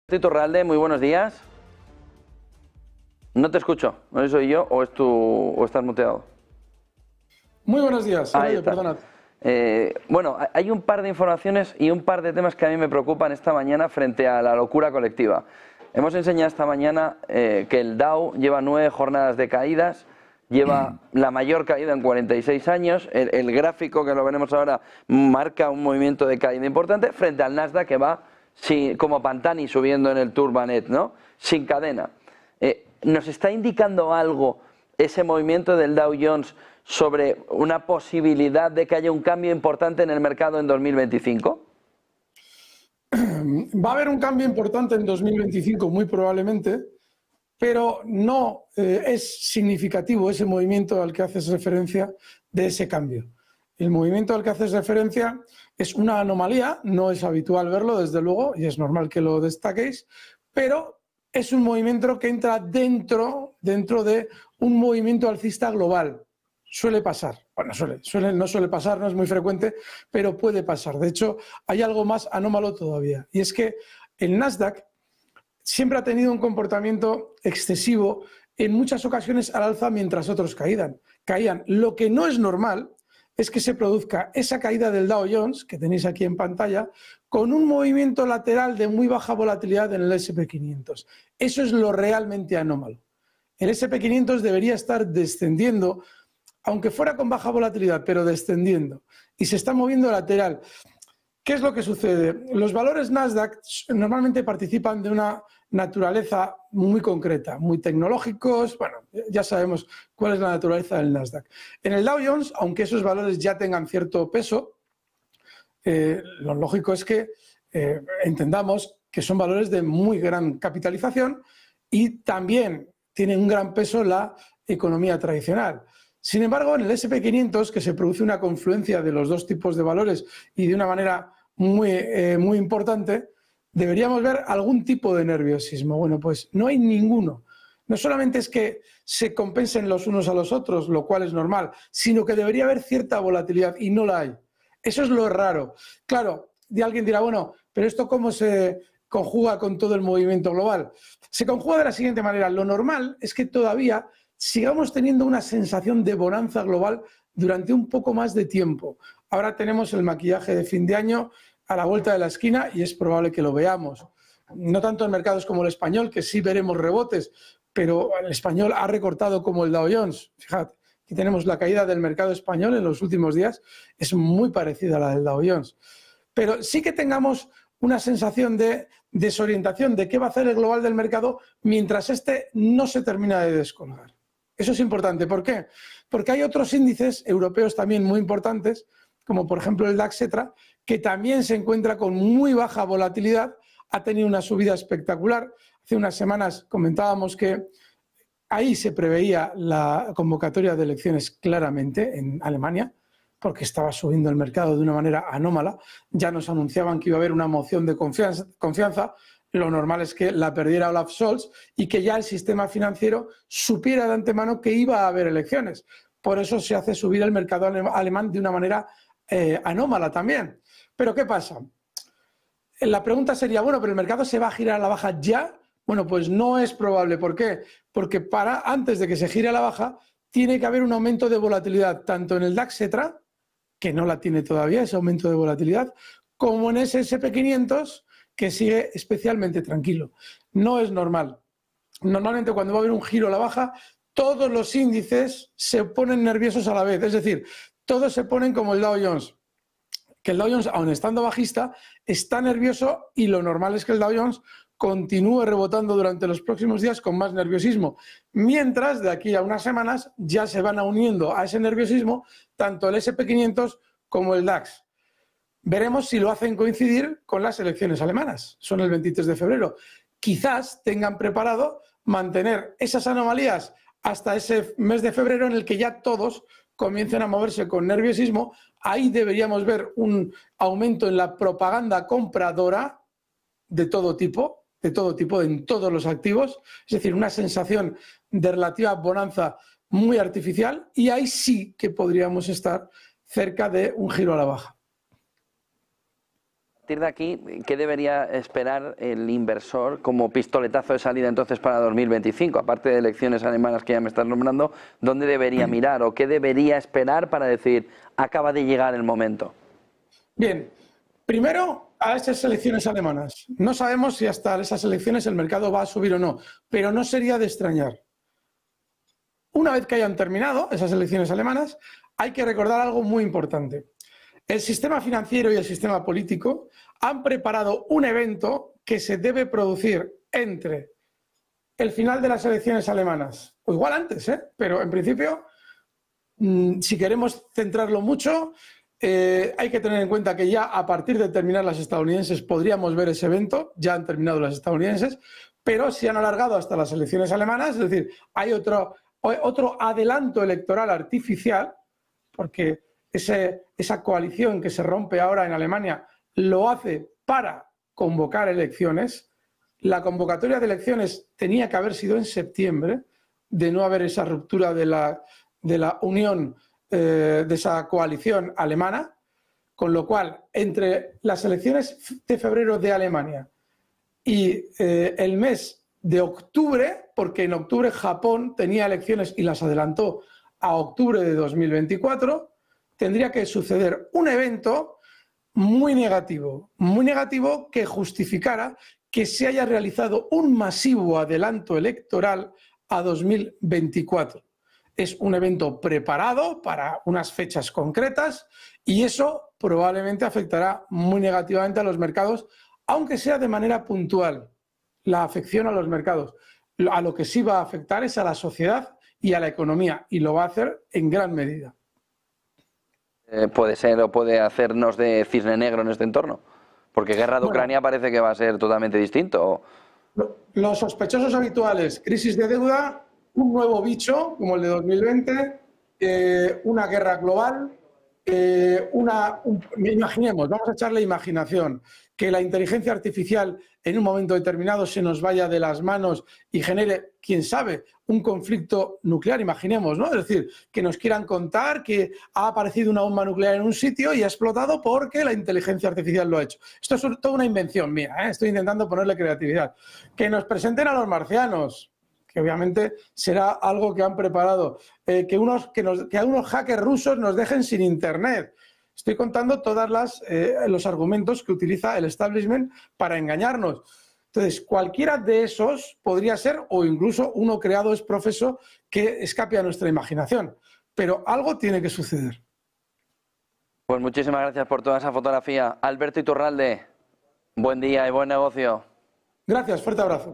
Tito Ralde, muy buenos días. No te escucho, no sé si soy yo o estás muteado. Muy buenos días, perdonad. Bueno, hay un par de informaciones y un par de temas que a mí me preocupan esta mañana frente a la locura colectiva. Hemos enseñado esta mañana que el Dow lleva 9 jornadas de caídas, lleva la mayor caída en 46 años, el gráfico que lo veremos ahora marca un movimiento de caída importante frente al Nasdaq que va como Pantani subiendo en el Turbanet, ¿no? Sin cadena. ¿Nos está indicando algo ese movimiento del Dow Jones sobre una posibilidad de que haya un cambio importante en el mercado en 2025? Va a haber un cambio importante en 2025, muy probablemente, pero no es significativo ese movimiento al que haces referencia de ese cambio. El movimiento al que haces referencia es una anomalía, no es habitual verlo, desde luego, y es normal que lo destaquéis, pero es un movimiento que entra dentro de un movimiento alcista global. Suele pasar, bueno, no suele pasar, no es muy frecuente, pero puede pasar. De hecho, hay algo más anómalo todavía, y es que el Nasdaq siempre ha tenido un comportamiento excesivo en muchas ocasiones al alza mientras otros caían. Lo que no es normal es que se produzca esa caída del Dow Jones, que tenéis aquí en pantalla, con un movimiento lateral de muy baja volatilidad en el S&P 500. Eso es lo realmente anómalo. El S&P 500 debería estar descendiendo, aunque fuera con baja volatilidad, pero descendiendo, y se está moviendo lateral. ¿Qué es lo que sucede? Los valores Nasdaq normalmente participan de una naturaleza muy concreta, muy tecnológicos, bueno, ya sabemos cuál es la naturaleza del Nasdaq. En el Dow Jones, aunque esos valores ya tengan cierto peso, lo lógico es que entendamos que son valores de muy gran capitalización y también tienen un gran peso la economía tradicional. Sin embargo, en el S&P 500, que se produce una confluencia de los dos tipos de valores y de una manera muy importante, deberíamos ver algún tipo de nerviosismo. Bueno, pues no hay ninguno. No solamente es que se compensen los unos a los otros, lo cual es normal, sino que debería haber cierta volatilidad y no la hay. Eso es lo raro. Claro, alguien dirá, bueno, pero ¿esto cómo se conjuga con todo el movimiento global? Se conjuga de la siguiente manera. Lo normal es que todavía sigamos teniendo una sensación de bonanza global durante un poco más de tiempo. Ahora tenemos el maquillaje de fin de año a la vuelta de la esquina y es probable que lo veamos. No tanto en mercados como el español, que sí veremos rebotes, pero el español ha recortado como el Dow Jones. Fíjate, aquí tenemos la caída del mercado español en los últimos días, es muy parecida a la del Dow Jones. Pero sí que tengamos una sensación de desorientación de qué va a hacer el global del mercado mientras este no se termina de descolgar. Eso es importante. ¿Por qué? Porque hay otros índices europeos también muy importantes, como por ejemplo el DAX, que también se encuentra con muy baja volatilidad, ha tenido una subida espectacular. Hace unas semanas comentábamos que ahí se preveía la convocatoria de elecciones claramente en Alemania, porque estaba subiendo el mercado de una manera anómala. Ya nos anunciaban que iba a haber una moción de confianza. Lo normal es que la perdiera Olaf Scholz y que ya el sistema financiero supiera de antemano que iba a haber elecciones. Por eso se hace subir el mercado alemán de una manera anómala también. Pero ¿qué pasa? La pregunta sería, bueno, ¿pero el mercado se va a girar a la baja ya? Bueno, pues no es probable. ¿Por qué? Porque antes de que se gire a la baja, tiene que haber un aumento de volatilidad, tanto en el DAX, que no la tiene todavía, ese aumento de volatilidad, como en ese S&P 500, que sigue especialmente tranquilo. No es normal. Normalmente cuando va a haber un giro a la baja, todos los índices se ponen nerviosos a la vez. Es decir, todos se ponen como el Dow Jones. Que el Dow Jones, aun estando bajista, está nervioso y lo normal es que el Dow Jones continúe rebotando durante los próximos días con más nerviosismo. Mientras, de aquí a unas semanas, ya se van uniendo a ese nerviosismo tanto el S&P 500 como el DAX. Veremos si lo hacen coincidir con las elecciones alemanas. Son el 23 de febrero. Quizás tengan preparado mantener esas anomalías hasta ese mes de febrero en el que ya todos comiencen a moverse con nerviosismo. Ahí deberíamos ver un aumento en la propaganda compradora de todo tipo, en todos los activos. Es decir, una sensación de relativa bonanza muy artificial y ahí sí que podríamos estar cerca de un giro a la baja. partir de aquí, ¿qué debería esperar el inversor como pistoletazo de salida entonces para 2025? Aparte de elecciones alemanas que ya me estás nombrando, ¿dónde debería mirar o qué debería esperar para decir acaba de llegar el momento? Bien, primero a esas elecciones alemanas. No sabemos si hasta esas elecciones el mercado va a subir o no, pero no sería de extrañar. Una vez que hayan terminado esas elecciones alemanas, hay que recordar algo muy importante. El sistema financiero y el sistema político han preparado un evento que se debe producir entre el final de las elecciones alemanas, o igual antes, pero en principio, si queremos centrarlo mucho, hay que tener en cuenta que ya a partir de terminar las estadounidenses podríamos ver ese evento, ya han terminado las estadounidenses, pero se han alargado hasta las elecciones alemanas, es decir, hay otro adelanto electoral artificial, porque esa coalición que se rompe ahora en Alemania lo hace para convocar elecciones. La convocatoria de elecciones tenía que haber sido en septiembre, de no haber esa ruptura de la unión de esa coalición alemana, con lo cual, entre las elecciones de febrero de Alemania y el mes de octubre, porque en octubre Japón tenía elecciones y las adelantó a octubre de 2024, tendría que suceder un evento muy negativo que justificara que se haya realizado un masivo adelanto electoral a 2024. Es un evento preparado para unas fechas concretas y eso probablemente afectará muy negativamente a los mercados, aunque sea de manera puntual la afección a los mercados. A lo que sí va a afectar es a la sociedad y a la economía, y lo va a hacer en gran medida. Puede ser o puede hacernos de cisne negro en este entorno, porque guerra de Ucrania parece que va a ser totalmente distinto. Los sospechosos habituales, crisis de deuda, un nuevo bicho como el de 2020, una guerra global, imaginemos, vamos a echarle imaginación, que la inteligencia artificial en un momento determinado se nos vaya de las manos y genere, quién sabe, un conflicto nuclear, imaginemos, ¿no? Es decir, que nos quieran contar que ha aparecido una bomba nuclear en un sitio y ha explotado porque la inteligencia artificial lo ha hecho. Esto es toda una invención mía, estoy intentando ponerle creatividad. Que nos presenten a los marcianos, que obviamente será algo que han preparado, que a unos hackers rusos nos dejen sin internet. Estoy contando todos los argumentos que utiliza el establishment para engañarnos. Entonces, cualquiera de esos podría ser, o incluso uno creado es profeso, que escape a nuestra imaginación. Pero algo tiene que suceder. Pues muchísimas gracias por toda esa fotografía. Alberto Iturralde, buen día y buen negocio. Gracias, fuerte abrazo.